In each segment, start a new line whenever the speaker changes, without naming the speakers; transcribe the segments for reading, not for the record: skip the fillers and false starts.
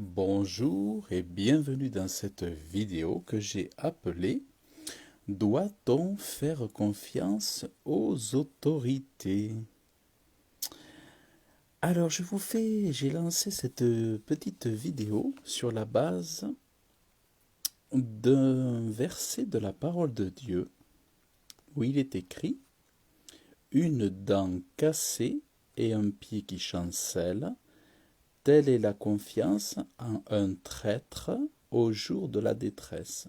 Bonjour et bienvenue dans cette vidéo que j'ai appelée Doit-on faire confiance aux autorités? Alors j'ai lancé cette petite vidéo sur la base d'un verset de la parole de Dieu où il est écrit Une dent cassée et un pied qui chancelle, telle est la confiance en un traître au jour de la détresse.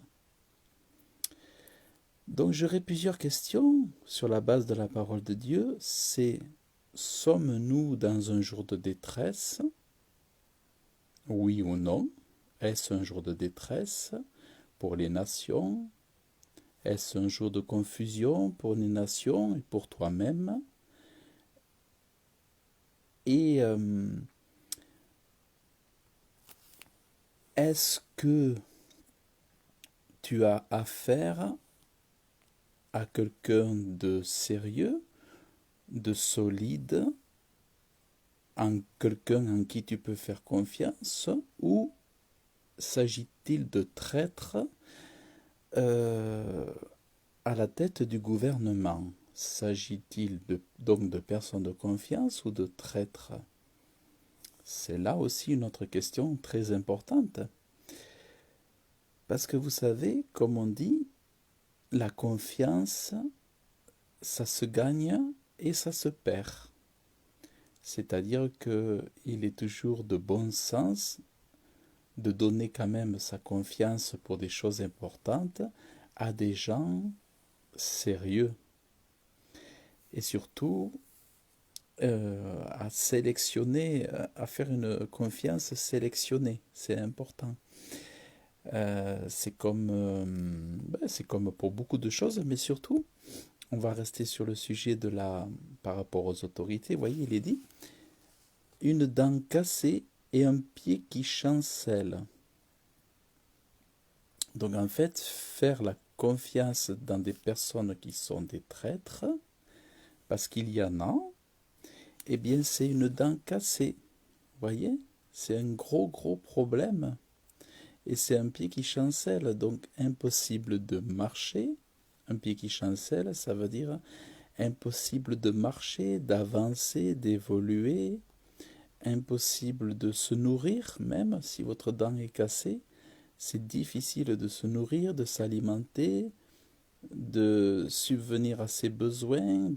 Donc j'aurai plusieurs questions sur la base de la parole de Dieu. C'est sommes-nous dans un jour de détresse? Oui ou non? Est-ce un jour de détresse pour les nations? Est-ce un jour de confusion pour les nations et pour toi-même? Et est-ce que tu as affaire à quelqu'un de sérieux, de solide, en quelqu'un en qui tu peux faire confiance, ou s'agit-il de traîtres euh, à la tête du gouvernement? S'agit-il donc de personnes de confiance ou de traîtres? C'est là aussi une autre question très importante. Parce que vous savez, comme on dit, la confiance, ça se gagne et ça se perd. C'est-à-dire qu'il est toujours de bon sens de donner quand même sa confiance pour des choses importantes à des gens sérieux et surtout à sélectionner, à faire une confiance sélectionnée, c'est important. C'est comme pour beaucoup de choses, mais surtout, on va rester sur le sujet par rapport aux autorités. Vous voyez, il est dit une dent cassée et un pied qui chancelle. Donc en fait, faire la confiance dans des personnes qui sont des traîtres, parce qu'il y en a, eh bien c'est une dent cassée. Vous voyez? C'est un gros problème. Et c'est un pied qui chancelle, donc impossible de marcher. Un pied qui chancelle, ça veut dire impossible de marcher, d'avancer, d'évoluer, impossible de se nourrir, même si votre dent est cassée. C'est difficile de se nourrir, de s'alimenter, de subvenir à ses besoins,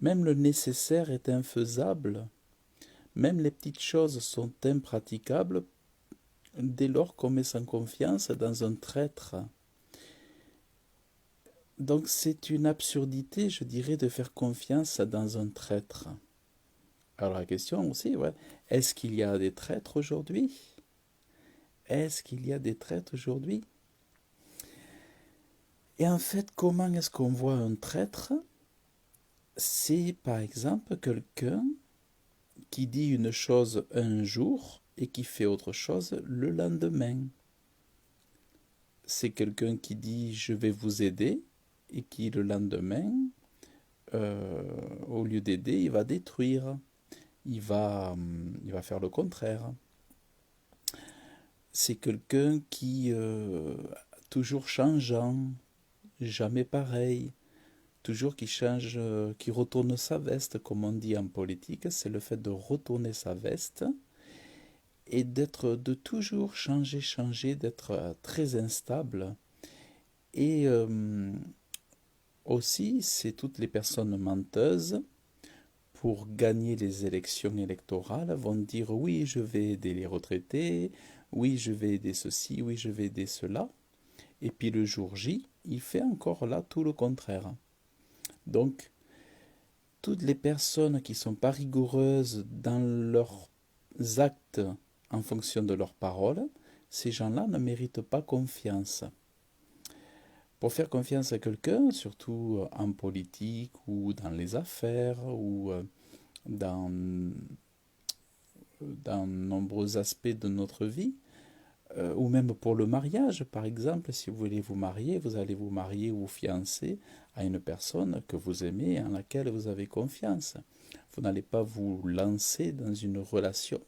même le nécessaire est infaisable. Même les petites choses sont impraticables dès lors qu'on met sa confiance dans un traître. Donc c'est une absurdité, je dirais, de faire confiance dans un traître. Alors la question aussi, ouais, est-ce qu'il y a des traîtres aujourd'hui? Est-ce qu'il y a des traîtres aujourd'hui? Et en fait, comment est-ce qu'on voit un traître? C'est par exemple quelqu'un qui dit une chose un jour et qui fait autre chose le lendemain. C'est quelqu'un qui dit je vais vous aider et qui le lendemain, au lieu d'aider, il va détruire. Il va faire le contraire. C'est quelqu'un qui toujours changeant, jamais pareil, toujours qui change, qui retourne sa veste, comme on dit en politique, c'est le fait de retourner sa veste et de toujours changer, d'être très instable. Et aussi, c'est toutes les personnes menteuses pour gagner les élections électorales vont dire oui, je vais aider les retraités, oui, je vais aider ceci, oui, je vais aider cela. Et puis le jour J, il fait encore là tout le contraire. Donc, toutes les personnes qui ne sont pas rigoureuses dans leurs actes en fonction de leurs paroles, ces gens-là ne méritent pas confiance. Pour faire confiance à quelqu'un, surtout en politique ou dans les affaires ou dans, dans nombreux aspects de notre vie, ou même pour le mariage, par exemple, si vous voulez vous marier, vous allez vous marier ou vous fiancer à une personne que vous aimez et en laquelle vous avez confiance. Vous n'allez pas vous lancer dans une relation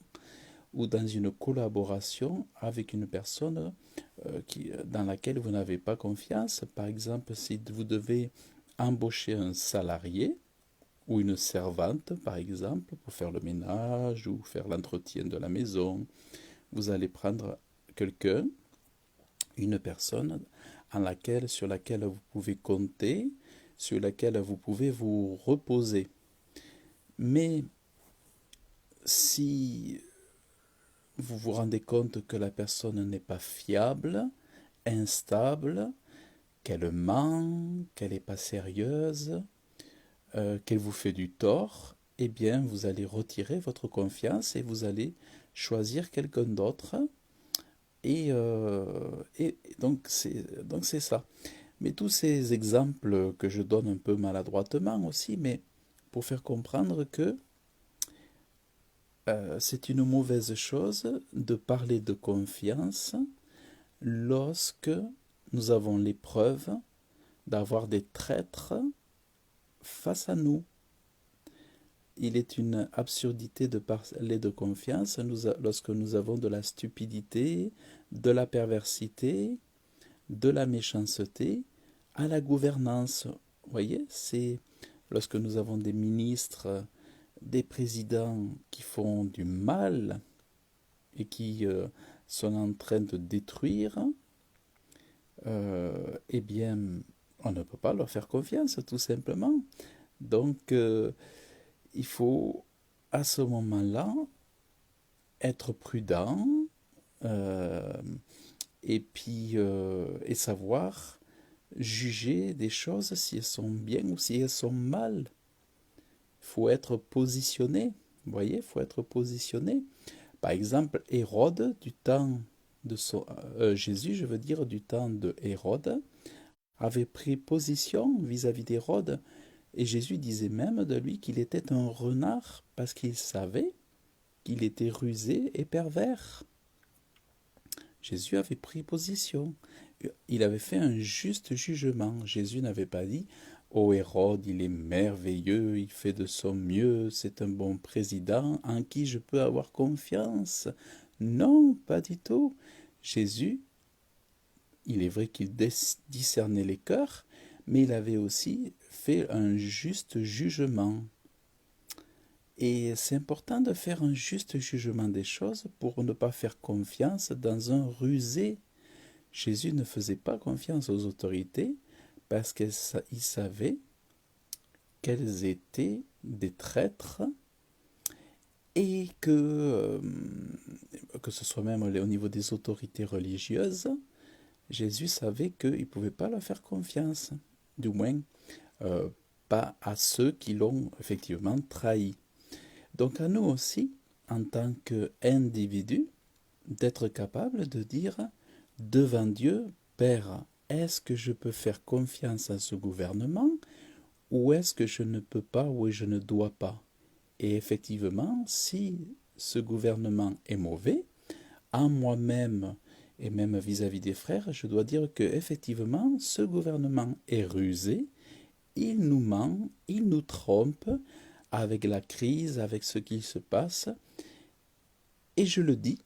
ou dans une collaboration avec une personne dans laquelle vous n'avez pas confiance. Par exemple, si vous devez embaucher un salarié ou une servante, par exemple, pour faire le ménage ou faire l'entretien de la maison, vous allez prendre quelqu'un, une personne sur laquelle vous pouvez compter, sur laquelle vous pouvez vous reposer. Mais si vous vous rendez compte que la personne n'est pas fiable, instable, qu'elle ment, qu'elle n'est pas sérieuse, qu'elle vous fait du tort, eh bien vous allez retirer votre confiance et vous allez choisir quelqu'un d'autre. Et donc c'est ça. Mais tous ces exemples que je donne un peu maladroitement aussi, mais pour faire comprendre que c'est une mauvaise chose de parler de confiance lorsque nous avons l'épreuve d'avoir des traîtres face à nous. Il est une absurdité de parler de confiance lorsque nous avons de la stupidité, de la perversité, de la méchanceté à la gouvernance. Vous voyez, c'est lorsque nous avons des ministres, des présidents qui font du mal et qui sont en train de détruire, eh bien, on ne peut pas leur faire confiance, tout simplement. Donc, il faut, à ce moment-là, être prudent et savoir juger des choses si elles sont bien ou si elles sont mal. Il faut être positionné, vous voyez, il faut être positionné. Par exemple, Hérode, du temps de Jésus, je veux dire, du temps de Hérode, avait pris position vis-à-vis d'Hérode. Et Jésus disait même de lui qu'il était un renard parce qu'il savait qu'il était rusé et pervers. Jésus avait pris position. Il avait fait un juste jugement. Jésus n'avait pas dit « Oh Hérode, il est merveilleux, il fait de son mieux, c'est un bon président en qui je peux avoir confiance. » Non, pas du tout. Jésus, il est vrai qu'il discernait les cœurs, mais il avait aussi fait un juste jugement. Et c'est important de faire un juste jugement des choses pour ne pas faire confiance dans un rusé. Jésus ne faisait pas confiance aux autorités parce qu'il savait qu'elles étaient des traîtres et que ce soit même au niveau des autorités religieuses, Jésus savait qu'il ne pouvait pas leur faire confiance, du moins pas à ceux qui l'ont effectivement trahi. Donc à nous aussi, en tant qu'individus, d'être capable de dire devant Dieu, Père, est-ce que je peux faire confiance à ce gouvernement ou est-ce que je ne peux pas ou je ne dois pas? Et effectivement, si ce gouvernement est mauvais, en moi-même et même vis-à-vis des frères, je dois dire que effectivement, ce gouvernement est rusé, il nous ment, il nous trompe avec la crise, avec ce qui se passe, et je le dis,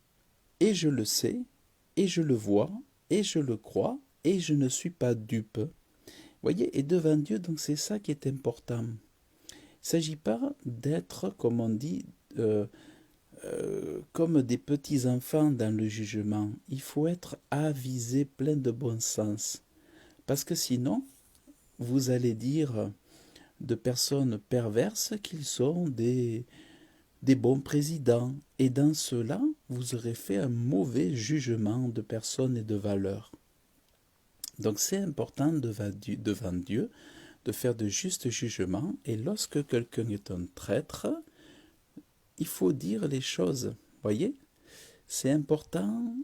et je le sais, et je le vois, et je le crois, et je ne suis pas dupe. Vous voyez, et devant Dieu, donc c'est ça qui est important. Il ne s'agit pas d'être, comme on dit, comme des petits enfants dans le jugement. Il faut être avisé, plein de bon sens. Parce que sinon, vous allez dire de personnes perverses qu'ils sont des bons présidents. Et dans cela, vous aurez fait un mauvais jugement de personnes et de valeurs. Donc c'est important devant Dieu de faire de justes jugements. Et lorsque quelqu'un est un traître, il faut dire les choses. Voyez, c'est important,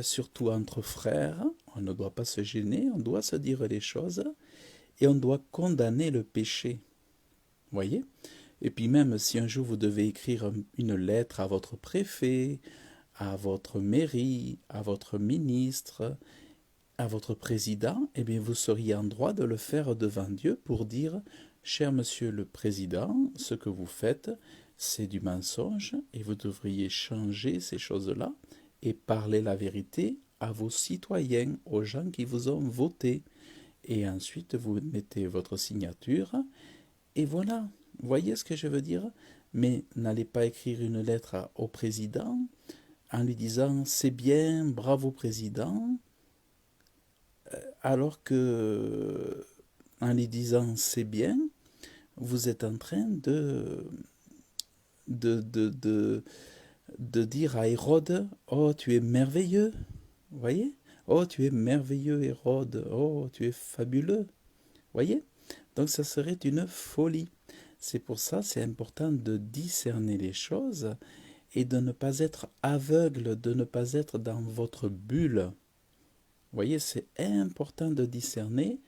surtout entre frères. On ne doit pas se gêner, on doit se dire les choses et on doit condamner le péché. Voyez. Et puis même si un jour vous devez écrire une lettre à votre préfet, à votre mairie, à votre ministre, à votre président, eh bien vous seriez en droit de le faire devant Dieu pour dire « Cher monsieur le président, ce que vous faites, c'est du mensonge et vous devriez changer ces choses-là et parler la vérité à vos citoyens, aux gens qui vous ont voté. Et ensuite, vous mettez votre signature et voilà. Voyez ce que je veux dire? Mais n'allez pas écrire une lettre au président en lui disant c'est bien, bravo président, alors que en lui disant c'est bien, vous êtes en train de, de, de, de dire à Hérode, oh tu es merveilleux, voyez? Oh tu es merveilleux Hérode, oh tu es fabuleux, voyez? Donc ça serait une folie. C'est pour ça, c'est important de discerner les choses et de ne pas être aveugle, de ne pas être dans votre bulle. Vous voyez, c'est important de discerner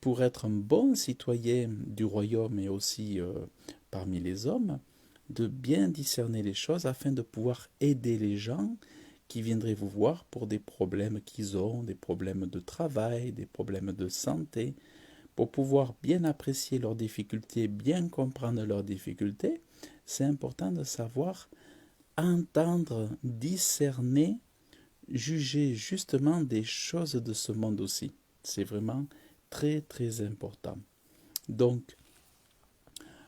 pour être un bon citoyen du royaume et aussi parmi les hommes, de bien discerner les choses afin de pouvoir aider les gens qui viendraient vous voir pour des problèmes qu'ils ont, des problèmes de travail, des problèmes de santé, pour pouvoir bien apprécier leurs difficultés, bien comprendre leurs difficultés. C'est important de savoir entendre, discerner, juger justement des choses de ce monde aussi. C'est vraiment très très important. Donc,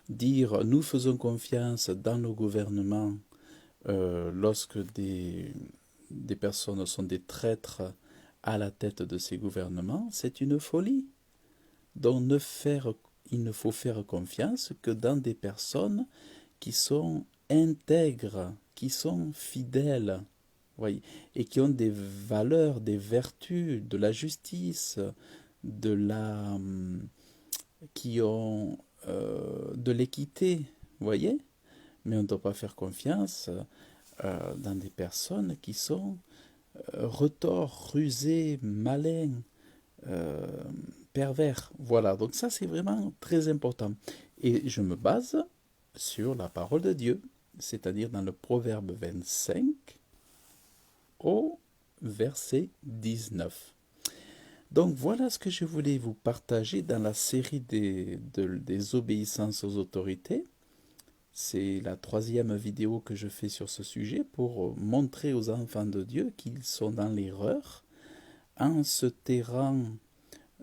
dire nous faisons confiance dans nos gouvernements lorsque des personnes sont des traîtres à la tête de ces gouvernements, c'est une folie. Donc, il ne faut faire confiance que dans des personnes qui sont intègres, qui sont fidèles, voyez, et qui ont des valeurs, des vertus, de la justice, de la, qui ont de l'équité, voyez. Mais on ne doit pas faire confiance dans des personnes qui sont retors, rusés, malins, euh, pervers. Voilà, donc ça c'est vraiment très important. Et je me base sur la parole de Dieu, c'est-à-dire dans le Proverbe 25 au verset 19. Donc voilà ce que je voulais vous partager dans la série des obéissances aux autorités. C'est la troisième vidéo que je fais sur ce sujet pour montrer aux enfants de Dieu qu'ils sont dans l'erreur en se taisant,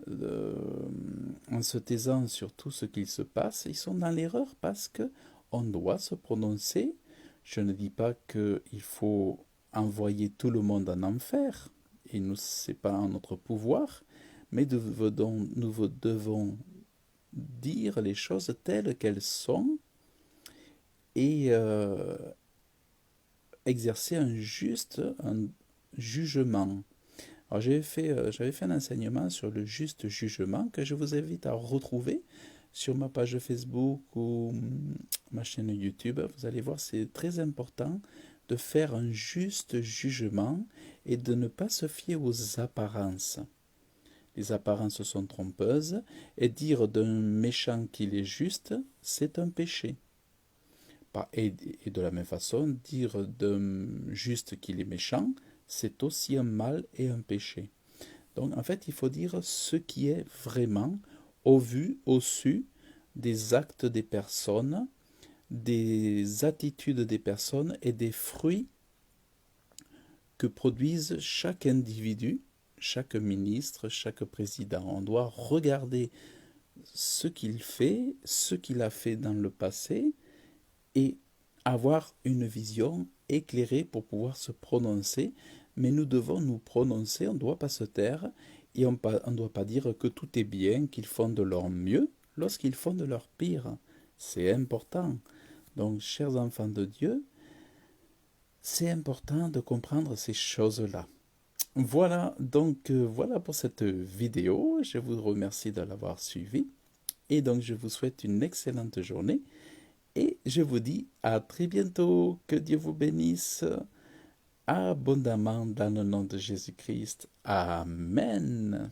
en se taisant sur tout ce qu'il se passe. Ils sont dans l'erreur parce que on doit se prononcer. Je ne dis pas qu'il faut envoyer tout le monde en enfer, et nous, ce n'est pas en notre pouvoir, mais nous devons dire les choses telles qu'elles sont et exercer un jugement. Alors j'avais fait un enseignement sur le juste jugement que je vous invite à retrouver sur ma page Facebook ou ma chaîne YouTube. Vous allez voir, c'est très important de faire un juste jugement et de ne pas se fier aux apparences. Les apparences sont trompeuses et dire d'un méchant qu'il est juste, c'est un péché. Et de la même façon, dire d'un juste qu'il est méchant, c'est aussi un mal et un péché. Donc en fait, il faut dire ce qui est vraiment au vu, au su des actes des personnes, des attitudes des personnes et des fruits que produisent chaque individu, chaque ministre, chaque président. On doit regarder ce qu'il fait, ce qu'il a fait dans le passé et avoir une vision éclairée pour pouvoir se prononcer. Mais nous devons nous prononcer, on ne doit pas se taire et on ne doit pas dire que tout est bien, qu'ils font de leur mieux lorsqu'ils font de leur pire. C'est important. Donc, chers enfants de Dieu, c'est important de comprendre ces choses-là. Voilà, donc voilà pour cette vidéo. Je vous remercie de l'avoir suivi. Et donc, je vous souhaite une excellente journée. Et je vous dis à très bientôt. Que Dieu vous bénisse abondamment dans le nom de Jésus-Christ. Amen.